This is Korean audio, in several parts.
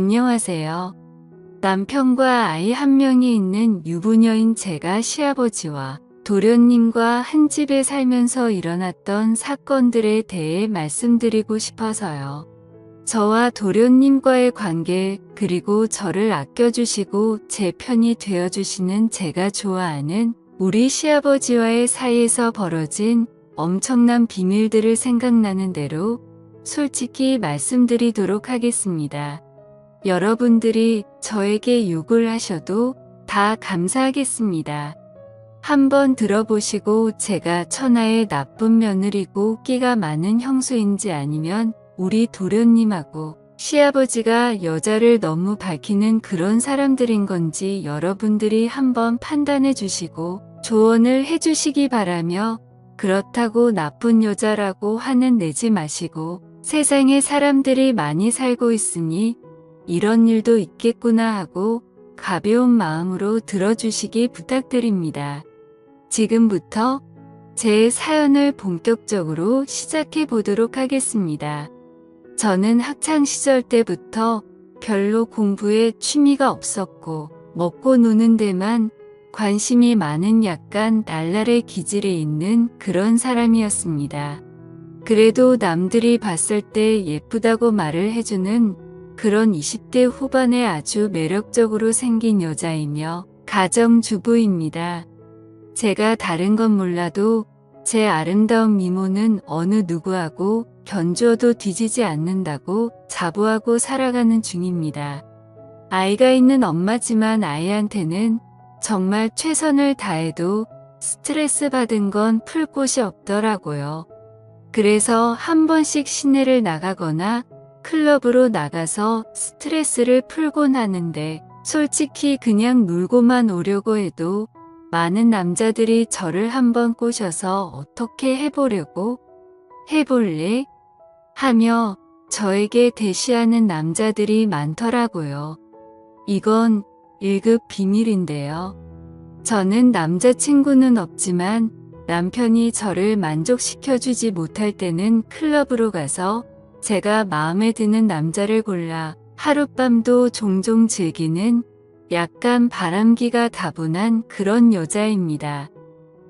안녕하세요. 남편과 아이 한 명이 있는 유부녀인 제가 시아버지와 도련님과 한 집에 살면서 일어났던 사건들에 대해 말씀드리고 싶어서요. 저와 도련님과의 관계, 그리고 저를 아껴주시고 제 편이 되어주시는 제가 좋아하는 우리 시아버지와의 사이에서 벌어진 엄청난 비밀들을 생각나는 대로 솔직히 말씀드리도록 하겠습니다. 여러분들이 저에게 욕을 하셔도 다 감사하겠습니다. 한번 들어보시고 제가 천하의 나쁜 며느리고 끼가 많은 형수인지 아니면 우리 도련님하고 시아버지가 여자를 너무 밝히는 그런 사람들인 건지 여러분들이 한번 판단해 주시고 조언을 해 주시기 바라며, 그렇다고 나쁜 여자라고 화는 내지 마시고 세상에 사람들이 많이 살고 있으니 이런 일도 있겠구나 하고 가벼운 마음으로 들어주시기 부탁드립니다. 지금부터 제 사연을 본격적으로 시작해 보도록 하겠습니다. 저는 학창시절 때부터 별로 공부에 취미가 없었고 먹고 노는 데만 관심이 많은 약간 날라리 기질에 있는 그런 사람이었습니다. 그래도 남들이 봤을 때 예쁘다고 말을 해주는 그런 20대 후반에 아주 매력적으로 생긴 여자이며 가정주부입니다. 제가 다른 건 몰라도 제 아름다운 미모는 어느 누구하고 견주어도 뒤지지 않는다고 자부하고 살아가는 중입니다. 아이가 있는 엄마지만 아이한테는 정말 최선을 다해도 스트레스 받은 건 풀 곳이 없더라고요. 그래서 한 번씩 시내를 나가거나 클럽으로 나가서 스트레스를 풀곤 하는데, 솔직히 그냥 놀고만 오려고 해도 많은 남자들이 저를 한번 꼬셔서 어떻게 해보려고? 해볼래? 하며 저에게 대시하는 남자들이 많더라고요. 이건 1급 비밀인데요. 저는 남자친구는 없지만 남편이 저를 만족시켜주지 못할 때는 클럽으로 가서 제가 마음에 드는 남자를 골라 하룻밤도 종종 즐기는 약간 바람기가 다분한 그런 여자입니다.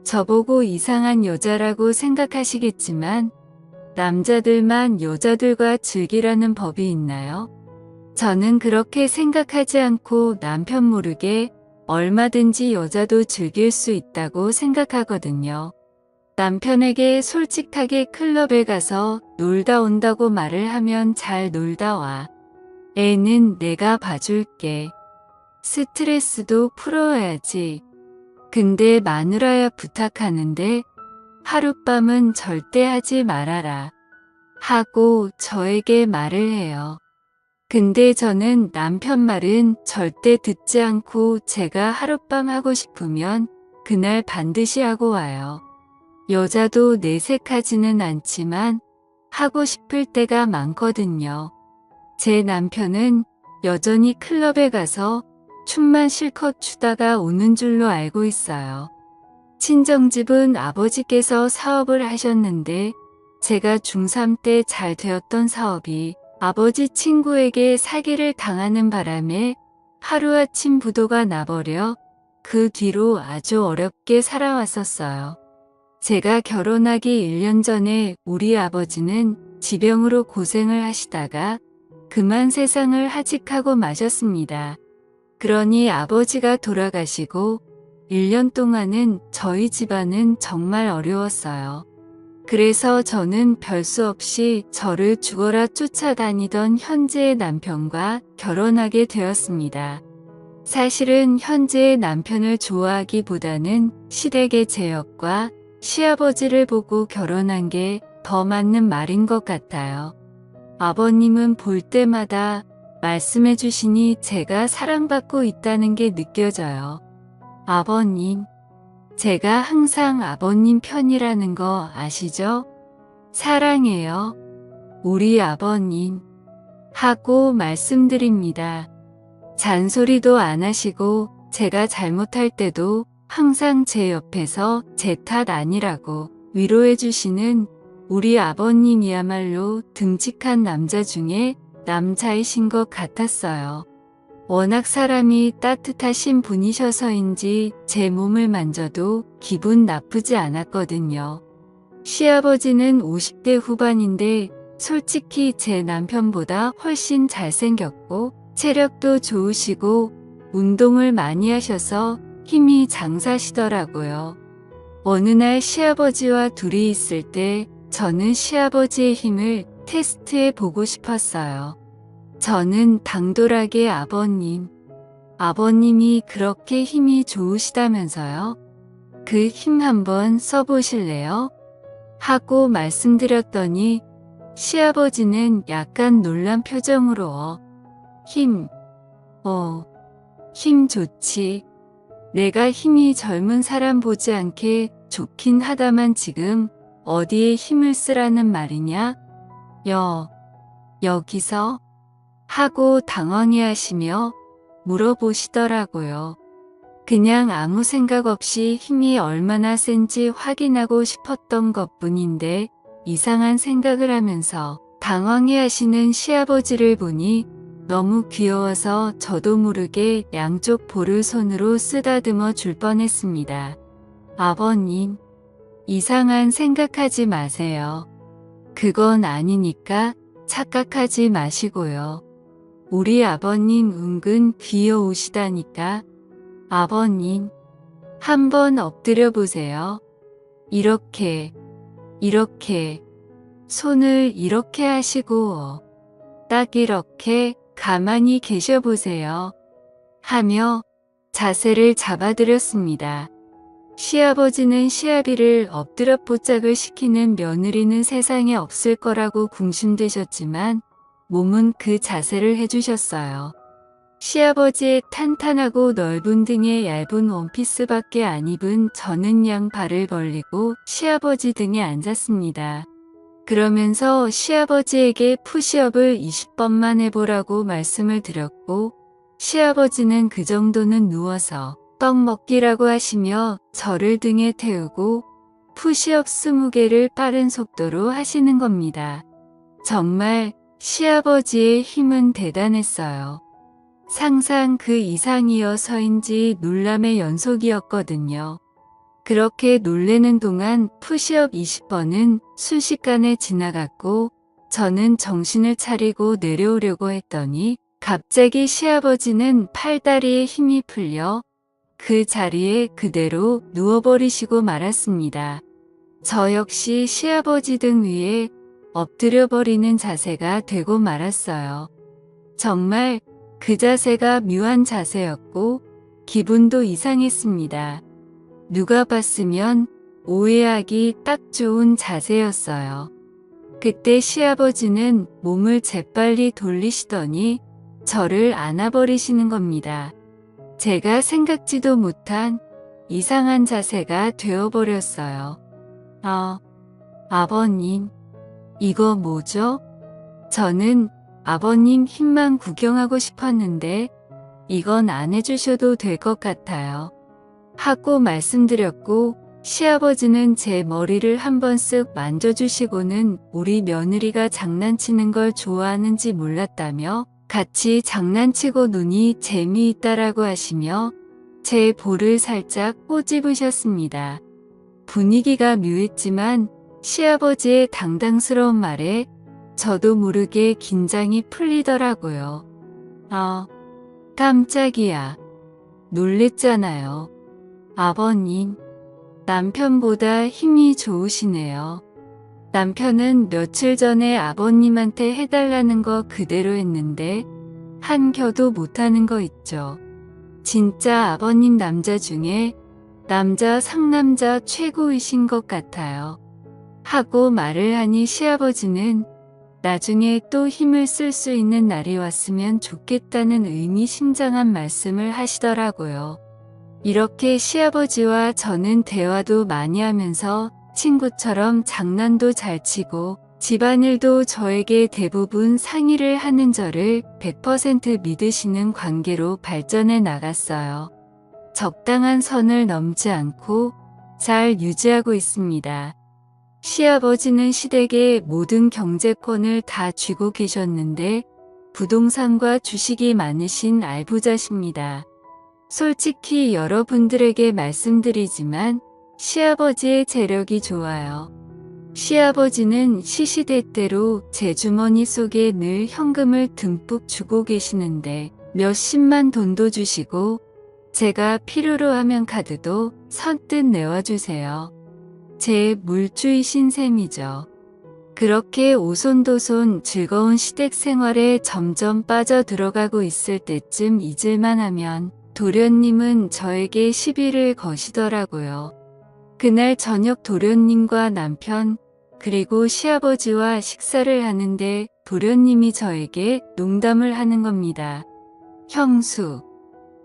저보고 이상한 여자라고 생각하시겠지만 남자들만 여자들과 즐기라는 법이 있나요? 저는 그렇게 생각하지 않고 남편 모르게 얼마든지 여자도 즐길 수 있다고 생각하거든요. 남편에게 솔직하게 클럽에 가서 놀다 온다고 말을 하면 잘 놀다 와. 애는 내가 봐줄게. 스트레스도 풀어야지. 근데 마누라야 부탁하는데 하룻밤은 절대 하지 말아라. 하고 저에게 말을 해요. 근데 저는 남편 말은 절대 듣지 않고 제가 하룻밤 하고 싶으면 그날 반드시 하고 와요. 여자도 내색하지는 않지만 하고 싶을 때가 많거든요. 제 남편은 여전히 클럽에 가서 춤만 실컷 추다가 오는 줄로 알고 있어요. 친정집은 아버지께서 사업을 하셨는데 제가 중3 때 잘 되었던 사업이 아버지 친구에게 사기를 당하는 바람에 하루아침 부도가 나버려 그 뒤로 아주 어렵게 살아왔었어요. 제가 결혼하기 1년 전에 우리 아버지는 지병으로 고생을 하시다가 그만 세상을 하직하고 마셨습니다. 그러니 아버지가 돌아가시고 1년 동안은 저희 집안은 정말 어려웠어요. 그래서 저는 별수 없이 저를 죽어라 쫓아다니던 현재의 남편과 결혼하게 되었습니다. 사실은 현재의 남편을 좋아하기보다는 시댁의 제역과 시아버지를 보고 결혼한 게 더 맞는 말인 것 같아요. 아버님은 볼 때마다 말씀해 주시니 제가 사랑받고 있다는 게 느껴져요. 아버님, 제가 항상 아버님 편이라는 거 아시죠? 사랑해요. 우리 아버님. 하고 말씀드립니다. 잔소리도 안 하시고 제가 잘못할 때도 항상 제 옆에서 제 탓 아니라고 위로해 주시는 우리 아버님이야말로 듬직한 남자 중에 남자이신 것 같았어요. 워낙 사람이 따뜻하신 분이셔서인지 제 몸을 만져도 기분 나쁘지 않았거든요. 시아버지는 50대 후반인데 솔직히 제 남편보다 훨씬 잘생겼고 체력도 좋으시고 운동을 많이 하셔서 힘이 장사시더라고요. 어느 날 시아버지와 둘이 있을 때 저는 시아버지의 힘을 테스트해 보고 싶었어요. 저는 당돌하게 아버님이 그렇게 힘이 좋으시다면서요? 그 힘 한번 써보실래요? 하고 말씀드렸더니 시아버지는 약간 놀란 표정으로 힘 좋지. 내가 힘이 젊은 사람 보지 않게 좋긴 하다만 지금 어디에 힘을 쓰라는 말이냐? 여기서? 하고 당황해 하시며 물어보시더라고요. 그냥 아무 생각 없이 힘이 얼마나 센지 확인하고 싶었던 것뿐인데 이상한 생각을 하면서 당황해 하시는 시아버지를 보니 너무 귀여워서 저도 모르게 양쪽 볼을 손으로 쓰다듬어 줄 뻔했습니다. 아버님, 이상한 생각하지 마세요. 그건 아니니까 착각하지 마시고요. 우리 아버님 은근 귀여우시다니까. 아버님, 한번 엎드려 보세요. 이렇게, 손을 이렇게 하시고, 딱 이렇게 가만히 계셔 보세요. 하며 자세를 잡아드렸습니다. 시아버지는 시아비를 엎드려 뽀짝을 시키는 며느리는 세상에 없을 거라고 궁심되셨지만 몸은 그 자세를 해주셨어요. 시아버지의 탄탄하고 넓은 등에 얇은 원피스밖에 안 입은 저는 양발을 벌리고 시아버지 등에 앉았습니다. 그러면서 시아버지에게 푸시업을 20번만 해보라고 말씀을 드렸고 시아버지는 그 정도는 누워서 떡 먹기라고 하시며 저를 등에 태우고 푸시업 20개를 빠른 속도로 하시는 겁니다. 정말 시아버지의 힘은 대단했어요. 상상 그 이상이어서인지 놀람의 연속이었거든요. 그렇게 놀래는 동안 푸시업 20번은 순식간에 지나갔고 저는 정신을 차리고 내려오려고 했더니 갑자기 시아버지는 팔다리에 힘이 풀려 그 자리에 그대로 누워버리시고 말았습니다. 저 역시 시아버지 등 위에 엎드려버리는 자세가 되고 말았어요. 정말 그 자세가 묘한 자세였고 기분도 이상했습니다. 누가 봤으면 오해하기 딱 좋은 자세였어요. 그때 시아버지는 몸을 재빨리 돌리시더니 저를 안아버리시는 겁니다. 제가 생각지도 못한 이상한 자세가 되어버렸어요. 아버님, 이거 뭐죠? 저는 아버님 힘만 구경하고 싶었는데 이건 안 해주셔도 될 것 같아요. 하고 말씀드렸고 시아버지는 제 머리를 한번 쓱 만져주시고는 우리 며느리가 장난치는 걸 좋아하는지 몰랐다며 같이 장난치고 노니 재미있다라고 하시며 제 볼을 살짝 꼬집으셨습니다. 분위기가 묘했지만 시아버지의 당당스러운 말에 저도 모르게 긴장이 풀리더라고요. 깜짝이야. 놀랬잖아요. 아버님, 남편보다 힘이 좋으시네요. 남편은 며칠 전에 아버님한테 해달라는 거 그대로 했는데 한 켜도 못하는 거 있죠. 진짜 아버님 남자 중에 남자 상남자 최고이신 것 같아요. 하고 말을 하니 시아버지는 나중에 또 힘을 쓸 수 있는 날이 왔으면 좋겠다는 의미심장한 말씀을 하시더라고요. 이렇게 시아버지와 저는 대화도 많이 하면서 친구처럼 장난도 잘 치고 집안일도 저에게 대부분 상의를 하는 저를 100% 믿으시는 관계로 발전해 나갔어요. 적당한 선을 넘지 않고 잘 유지하고 있습니다. 시아버지는 시댁의 모든 경제권을 다 쥐고 계셨는데 부동산과 주식이 많으신 알부자십니다. 솔직히 여러분들에게 말씀드리지만 시아버지의 재력이 좋아요. 시아버지는 시시때때로 제 주머니 속에 늘 현금을 듬뿍 주고 계시는데 몇십만 돈도 주시고 제가 필요로 하면 카드도 선뜻 내와주세요. 제 물주이신 셈이죠. 그렇게 오손도손 즐거운 시댁 생활에 점점 빠져 들어가고 있을 때쯤 잊을만 하면 도련님은 저에게 시비를 거시더라고요. 그날 저녁 도련님과 남편 그리고 시아버지와 식사를 하는데 도련님이 저에게 농담을 하는 겁니다. 형수,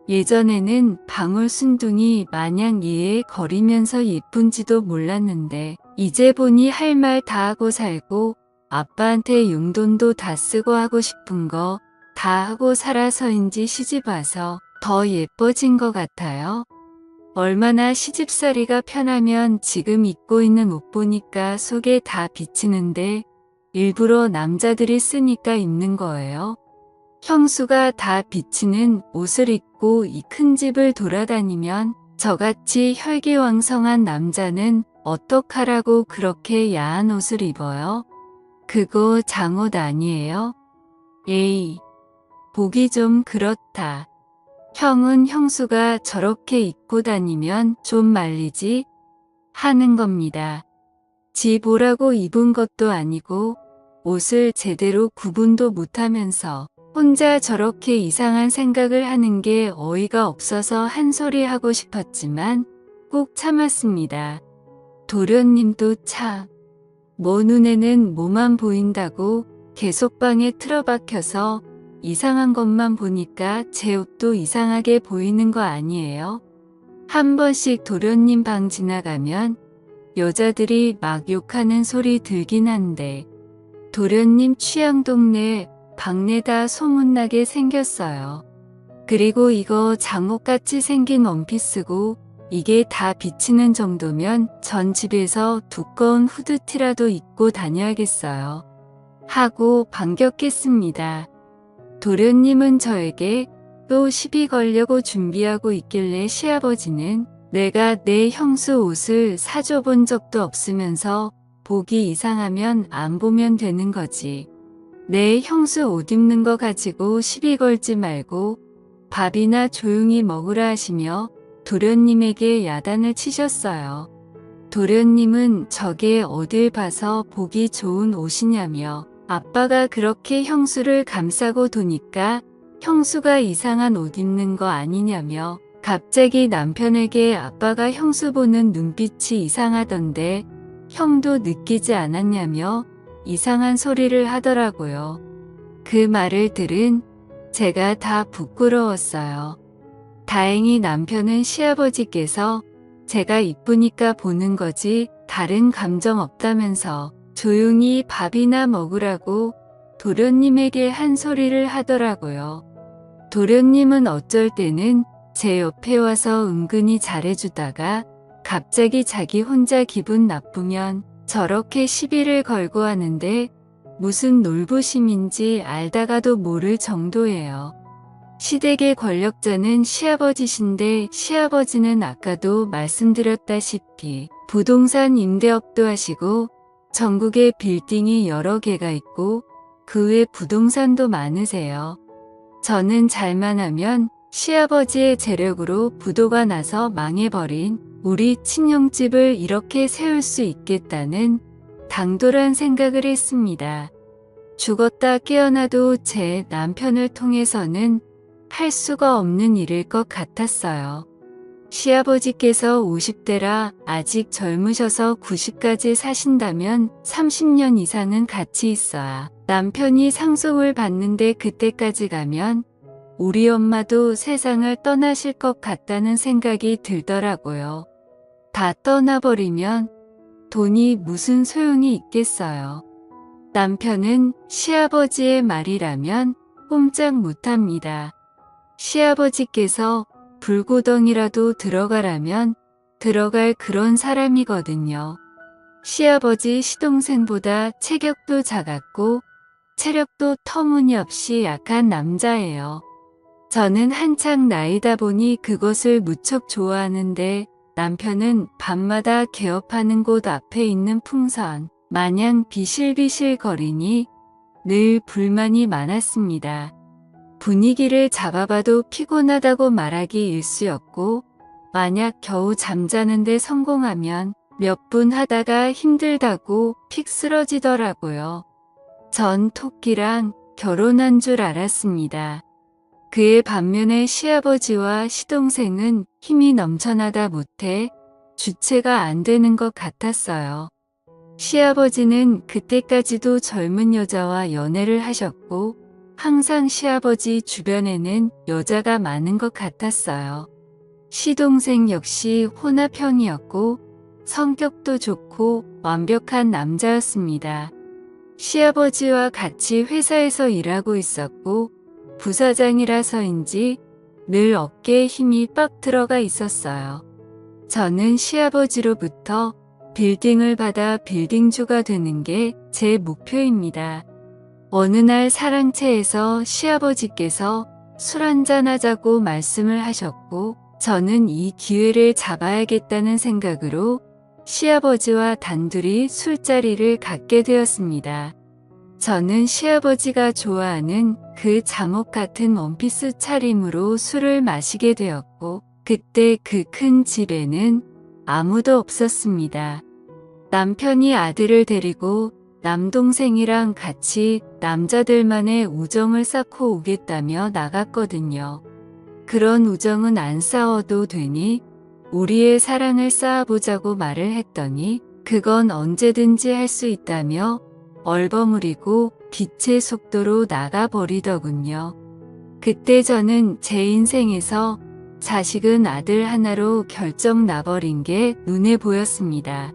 예전에는 방울순둥이 마냥 예에 거리면서 예쁜지도 몰랐는데 이제 보니 할 말 다 하고 살고 아빠한테 용돈도 다 쓰고 하고 싶은 거 다 하고 살아서인지 시집 와서 더 예뻐진 것 같아요. 얼마나 시집살이가 편하면 지금 입고 있는 옷 보니까 속에 다 비치는데 일부러 남자들이 쓰니까 입는 거예요. 형수가 다 비치는 옷을 입고 이 큰 집을 돌아다니면 저같이 혈기왕성한 남자는 어떡하라고 그렇게 야한 옷을 입어요? 그거 장옷 아니에요? 에이, 보기 좀 그렇다. 형은 형수가 저렇게 입고 다니면 좀 말리지 하는 겁니다. 집 오라고 입은 것도 아니고 옷을 제대로 구분도 못하면서 혼자 저렇게 이상한 생각을 하는 게 어이가 없어서 한 소리 하고 싶었지만 꼭 참았습니다. 도련님도 참, 뭐 눈에는 뭐만 보인다고 계속 방에 틀어박혀서 이상한 것만 보니까 제 옷도 이상하게 보이는 거 아니에요? 한 번씩 도련님 방 지나가면 여자들이 막 욕하는 소리 들긴 한데 도련님 취향 동네 방내다 소문나게 생겼어요. 그리고 이거 장옷같이 생긴 원피스고 이게 다 비치는 정도면 전 집에서 두꺼운 후드티라도 입고 다녀야겠어요. 하고 반격했습니다. 도련님은 저에게 또 시비 걸려고 준비하고 있길래 시아버지는 내가 내 형수 옷을 사줘 본 적도 없으면서 보기 이상하면 안 보면 되는 거지. 내 형수 옷 입는 거 가지고 시비 걸지 말고 밥이나 조용히 먹으라 하시며 도련님에게 야단을 치셨어요. 도련님은 저게 어딜 봐서 보기 좋은 옷이냐며 아빠가 그렇게 형수를 감싸고 도니까 형수가 이상한 옷 입는 거 아니냐며 갑자기 남편에게 아빠가 형수 보는 눈빛이 이상하던데 형도 느끼지 않았냐며 이상한 소리를 하더라고요. 그 말을 들은 제가 다 부끄러웠어요. 다행히 남편은 시아버지께서 제가 이쁘니까 보는 거지 다른 감정 없다면서 조용히 밥이나 먹으라고 도련님에게 한 소리를 하더라고요. 도련님은 어쩔 때는 제 옆에 와서 은근히 잘해주다가 갑자기 자기 혼자 기분 나쁘면 저렇게 시비를 걸고 하는데 무슨 놀부심인지 알다가도 모를 정도예요. 시댁의 권력자는 시아버지신데 시아버지는 아까도 말씀드렸다시피 부동산 임대업도 하시고 전국에 빌딩이 여러 개가 있고 그 외 부동산도 많으세요. 저는 잘만 하면 시아버지의 재력으로 부도가 나서 망해버린 우리 친형집을 이렇게 세울 수 있겠다는 당돌한 생각을 했습니다. 죽었다 깨어나도 제 남편을 통해서는 할 수가 없는 일일 것 같았어요. 시아버지께서 50대라 아직 젊으셔서 90까지 사신다면 30년 이상은 같이 있어야 남편이 상속을 받는데 그때까지 가면 우리 엄마도 세상을 떠나실 것 같다는 생각이 들더라고요. 다 떠나버리면 돈이 무슨 소용이 있겠어요. 남편은 시아버지의 말이라면 꼼짝 못합니다. 시아버지께서 불구덩이라도 들어가라면 들어갈 그런 사람이거든요. 시아버지 시동생보다 체격도 작았고 체력도 터무니없이 약한 남자예요. 저는 한창 나이다 보니 그것을 무척 좋아하는데 남편은 밤마다 개업하는 곳 앞에 있는 풍선 마냥 비실비실 거리니 늘 불만이 많았습니다. 분위기를 잡아봐도 피곤하다고 말하기 일쑤였고 만약 겨우 잠자는데 성공하면 몇 분 하다가 힘들다고 픽 쓰러지더라고요. 전 토끼랑 결혼한 줄 알았습니다. 그의 반면에 시아버지와 시동생은 힘이 넘쳐나다 못해 주체가 안 되는 것 같았어요. 시아버지는 그때까지도 젊은 여자와 연애를 하셨고 항상 시아버지 주변에는 여자가 많은 것 같았어요. 시동생 역시 혼합형이었고 성격도 좋고 완벽한 남자였습니다. 시아버지와 같이 회사에서 일하고 있었고 부사장이라서인지 늘 어깨에 힘이 빡 들어가 있었어요. 저는 시아버지로부터 빌딩을 받아 빌딩주가 되는 게 제 목표입니다. 어느 날 사랑채에서 시아버지께서 술 한잔하자고 말씀을 하셨고 저는 이 기회를 잡아야겠다는 생각으로 시아버지와 단둘이 술자리를 갖게 되었습니다. 저는 시아버지가 좋아하는 그 잠옷 같은 원피스 차림으로 술을 마시게 되었고 그때 그 큰 집에는 아무도 없었습니다. 남편이 아들을 데리고 남동생이랑 같이 남자들만의 우정을 쌓고 오겠다며 나갔거든요. 그런 우정은 안 싸워도 되니 우리의 사랑을 쌓아보자고 말을 했더니 그건 언제든지 할 수 있다며 얼버무리고 빛의 속도로 나가버리더군요. 그때 저는 제 인생에서 자식은 아들 하나로 결정 나버린 게 눈에 보였습니다.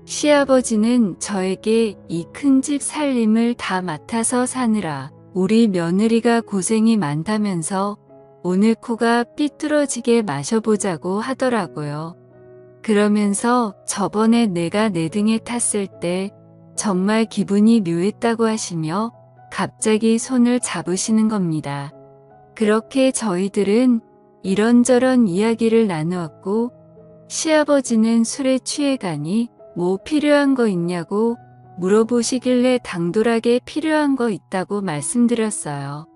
시아버지는 저에게 이 큰 집 살림을 다 맡아서 사느라 우리 며느리가 고생이 많다면서 오늘 코가 삐뚤어지게 마셔보자고 하더라고요. 그러면서 저번에 내가 내 등에 탔을 때 정말 기분이 묘했다고 하시며 갑자기 손을 잡으시는 겁니다. 그렇게 저희들은 이런저런 이야기를 나누었고 시아버지는 술에 취해가니 뭐 필요한 거 있냐고 물어보시길래 당돌하게 필요한 거 있다고 말씀드렸어요.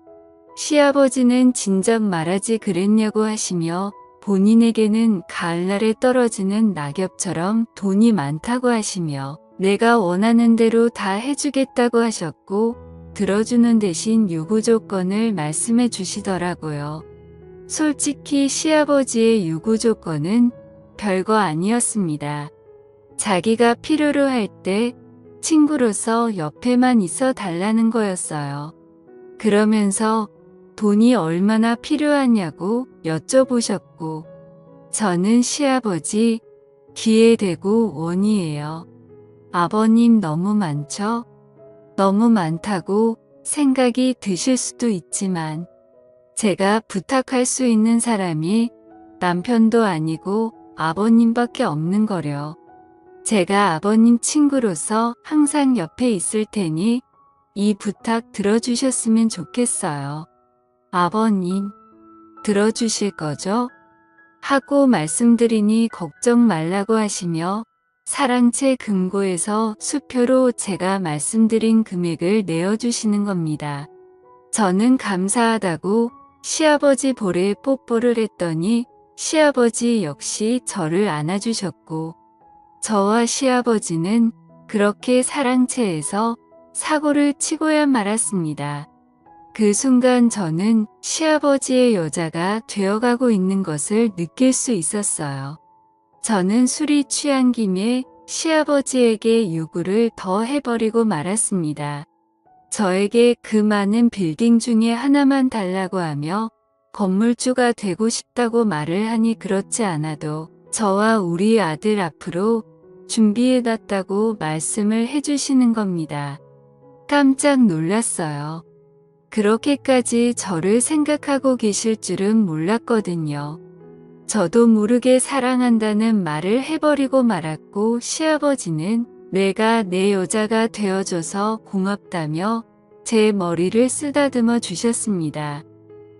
시아버지는 진작 말하지 그랬냐고 하시며 본인에게는 가을날에 떨어지는 낙엽처럼 돈이 많다고 하시며 내가 원하는 대로 다 해주겠다고 하셨고 들어주는 대신 요구 조건을 말씀해 주시더라고요. 솔직히 시아버지의 요구 조건은 별거 아니었습니다. 자기가 필요로 할 때 친구로서 옆에만 있어 달라는 거였어요. 그러면서 돈이 얼마나 필요하냐고 여쭤보셨고 저는 시아버지 귀에 대고 원이에요. 아버님 너무 많죠? 너무 많다고 생각이 드실 수도 있지만 제가 부탁할 수 있는 사람이 남편도 아니고 아버님밖에 없는 거려. 제가 아버님 친구로서 항상 옆에 있을 테니 이 부탁 들어주셨으면 좋겠어요. 아버님, 들어주실 거죠? 하고 말씀드리니 걱정 말라고 하시며 사랑채 금고에서 수표로 제가 말씀드린 금액을 내어주시는 겁니다. 저는 감사하다고 시아버지 볼에 뽀뽀를 했더니 시아버지 역시 저를 안아주셨고 저와 시아버지는 그렇게 사랑채에서 사고를 치고야 말았습니다. 그 순간 저는 시아버지의 여자가 되어가고 있는 것을 느낄 수 있었어요. 저는 술이 취한 김에 시아버지에게 요구를 더 해버리고 말았습니다. 저에게 그 많은 빌딩 중에 하나만 달라고 하며 건물주가 되고 싶다고 말을 하니 그렇지 않아도 저와 우리 아들 앞으로 준비해놨다고 말씀을 해주시는 겁니다. 깜짝 놀랐어요. 그렇게까지 저를 생각하고 계실 줄은 몰랐거든요. 저도 모르게 사랑한다는 말을 해버리고 말았고 시아버지는 내가 내 여자가 되어줘서 고맙다며 제 머리를 쓰다듬어 주셨습니다.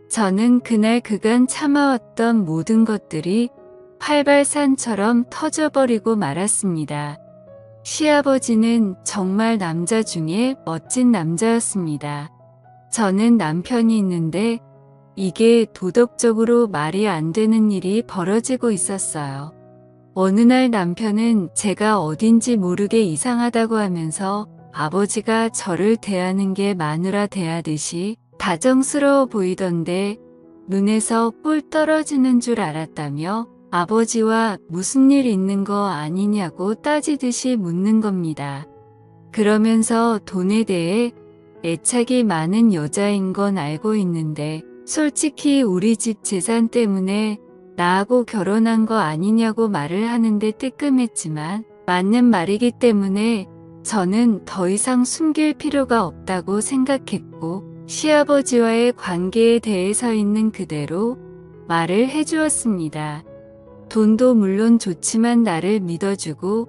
저는 그날 그간 참아왔던 모든 것들이 활발산처럼 터져버리고 말았습니다. 시아버지는 정말 남자 중에 멋진 남자였습니다. 저는 남편이 있는데 이게 도덕적으로 말이 안 되는 일이 벌어지고 있었어요. 어느 날 남편은 제가 어딘지 모르게 이상하다고 하면서 아버지가 저를 대하는 게 마누라 대하듯이 다정스러워 보이던데 눈에서 뿔 떨어지는 줄 알았다며 아버지와 무슨 일 있는 거 아니냐고 따지듯이 묻는 겁니다. 그러면서 돈에 대해 애착이 많은 여자인 건 알고 있는데 솔직히 우리 집 재산 때문에 나하고 결혼한 거 아니냐고 말을 하는데 뜨끔했지만 맞는 말이기 때문에 저는 더 이상 숨길 필요가 없다고 생각했고 시아버지와의 관계에 대해서 있는 그대로 말을 해주었습니다. 돈도 물론 좋지만 나를 믿어주고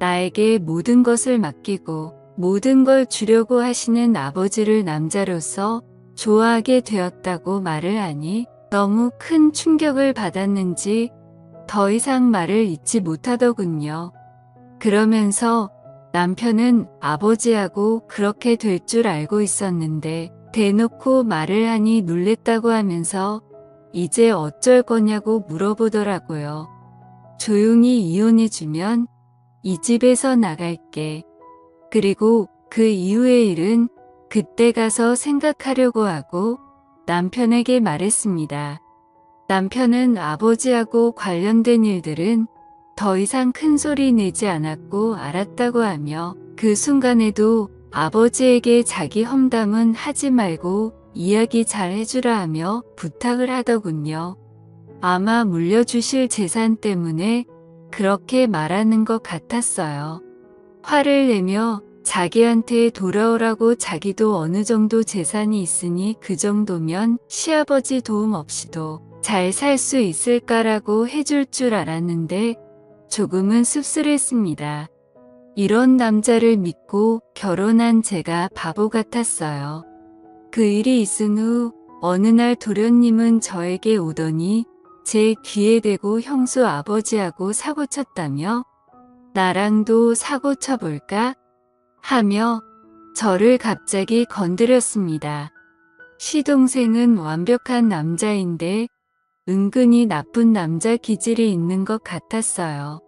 나에게 모든 것을 맡기고 모든 걸 주려고 하시는 아버지를 남자로서 좋아하게 되었다고 말을 하니 너무 큰 충격을 받았는지 더 이상 말을 잇지 못하더군요. 그러면서 남편은 아버지하고 그렇게 될 줄 알고 있었는데 대놓고 말을 하니 놀랬다고 하면서 이제 어쩔 거냐고 물어보더라고요. 조용히 이혼해주면 이 집에서 나갈게. 그리고 그 이후의 일은 그때 가서 생각하려고 하고 남편에게 말했습니다. 남편은 아버지하고 관련된 일들은 더 이상 큰 소리 내지 않았고 알았다고 하며 그 순간에도 아버지에게 자기 험담은 하지 말고 이야기 잘 해주라 하며 부탁을 하더군요. 아마 물려주실 재산 때문에 그렇게 말하는 것 같았어요. 화를 내며 자기한테 돌아오라고 자기도 어느 정도 재산이 있으니 그 정도면 시아버지 도움 없이도 잘 살 수 있을까라고 해줄 줄 알았는데 조금은 씁쓸했습니다. 이런 남자를 믿고 결혼한 제가 바보 같았어요. 그 일이 있은 후 어느 날 도련님은 저에게 오더니 제 귀에 대고 형수 아버지하고 사고쳤다며 나랑도 사고 쳐볼까? 하며 저를 갑자기 건드렸습니다. 시동생은 완벽한 남자인데 은근히 나쁜 남자 기질이 있는 것 같았어요.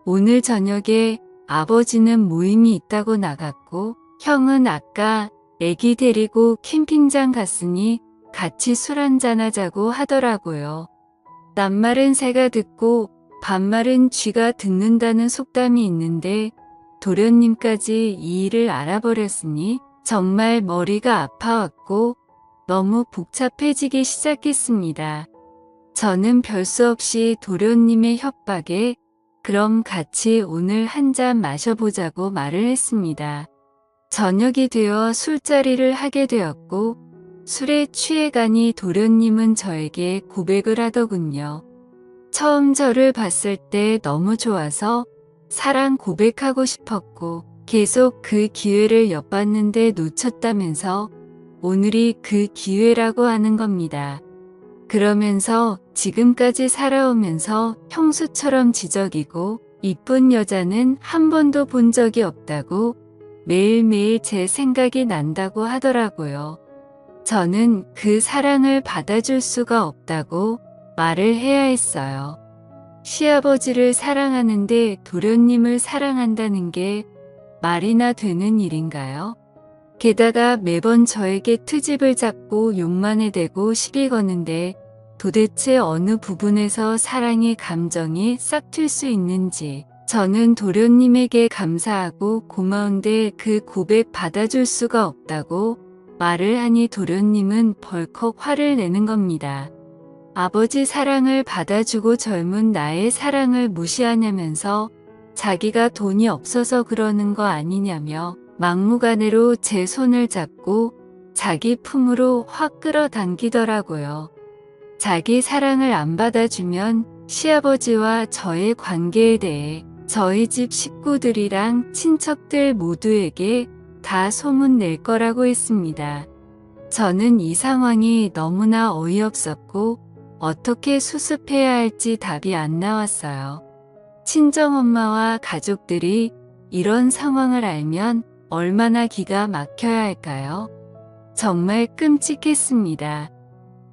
오늘 저녁에 아버지는 모임이 있다고 나갔고 형은 아까 애기 데리고 캠핑장 갔으니 같이 술 한잔하자고 하더라고요. 낱말은 새가 듣고 반말은 쥐가 듣는다는 속담이 있는데 도련님까지 이 일을 알아버렸으니 정말 머리가 아파왔고 너무 복잡해지기 시작했습니다. 저는 별 수 없이 도련님의 협박에 그럼 같이 오늘 한 잔 마셔보자고 말을 했습니다. 저녁이 되어 술자리를 하게 되었고 술에 취해가니 도련님은 저에게 고백을 하더군요. 처음 저를 봤을 때 너무 좋아서 사랑 고백하고 싶었고 계속 그 기회를 엿봤는데 놓쳤다면서 오늘이 그 기회라고 하는 겁니다. 그러면서 지금까지 살아오면서 형수처럼 지적이고 이쁜 여자는 한 번도 본 적이 없다고 매일매일 제 생각이 난다고 하더라고요. 저는 그 사랑을 받아줄 수가 없다고 말을 해야 했어요. 시아버지를 사랑하는데 도련님을 사랑한다는 게 말이나 되는 일인가요? 게다가 매번 저에게 트집을 잡고 욕만 해대고 시비 거는데 도대체 어느 부분에서 사랑의 감정이 싹 튈 수 있는지 저는 도련님에게 감사하고 고마운데 그 고백 받아줄 수가 없다고 말을 하니 도련님은 벌컥 화를 내는 겁니다. 아버지 사랑을 받아주고 젊은 나의 사랑을 무시하냐면서 자기가 돈이 없어서 그러는 거 아니냐며 막무가내로 제 손을 잡고 자기 품으로 확 끌어당기더라고요. 자기 사랑을 안 받아주면 시아버지와 저의 관계에 대해 저희 집 식구들이랑 친척들 모두에게 다 소문 낼 거라고 했습니다. 저는 이 상황이 너무나 어이없었고 어떻게 수습해야 할지 답이 안 나왔어요. 친정엄마와 가족들이 이런 상황을 알면 얼마나 기가 막혀야 할까요? 정말 끔찍했습니다.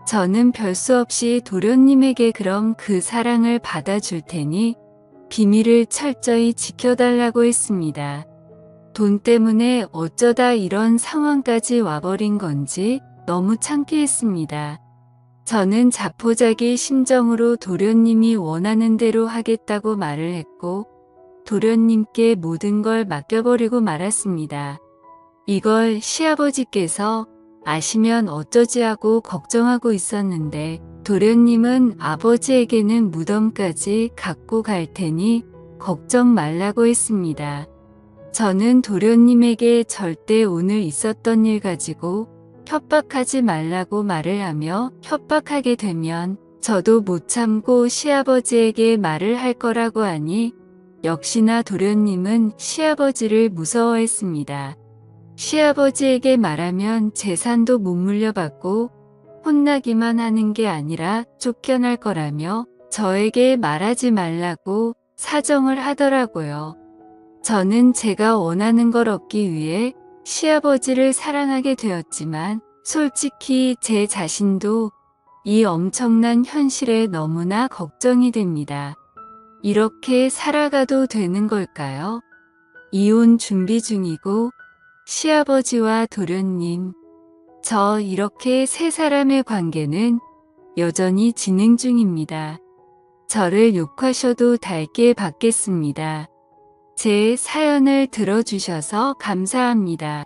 저는 별수 없이 도련님에게 그럼 그 사랑을 받아줄 테니 비밀을 철저히 지켜달라고 했습니다. 돈 때문에 어쩌다 이런 상황까지 와버린 건지 너무 창피했습니다. 저는 자포자기 심정으로 도련님이 원하는 대로 하겠다고 말을 했고 도련님께 모든 걸 맡겨버리고 말았습니다. 이걸 시아버지께서 아시면 어쩌지 하고 걱정하고 있었는데 도련님은 아버지에게는 무덤까지 갖고 갈 테니 걱정 말라고 했습니다. 저는 도련님에게 절대 오늘 있었던 일 가지고 협박하지 말라고 말을 하며 협박하게 되면 저도 못 참고 시아버지에게 말을 할 거라고 하니 역시나 도련님은 시아버지를 무서워했습니다. 시아버지에게 말하면 재산도 못 물려받고 혼나기만 하는 게 아니라 쫓겨날 거라며 저에게 말하지 말라고 사정을 하더라고요. 저는 제가 원하는 걸 얻기 위해 시아버지를 사랑하게 되었지만 솔직히 제 자신도 이 엄청난 현실에 너무나 걱정이 됩니다. 이렇게 살아가도 되는 걸까요? 이혼 준비 중이고 시아버지와 도련님, 저 이렇게 세 사람의 관계는 여전히 진행 중입니다. 저를 욕하셔도 달게 받겠습니다. 제 사연을 들어주셔서 감사합니다.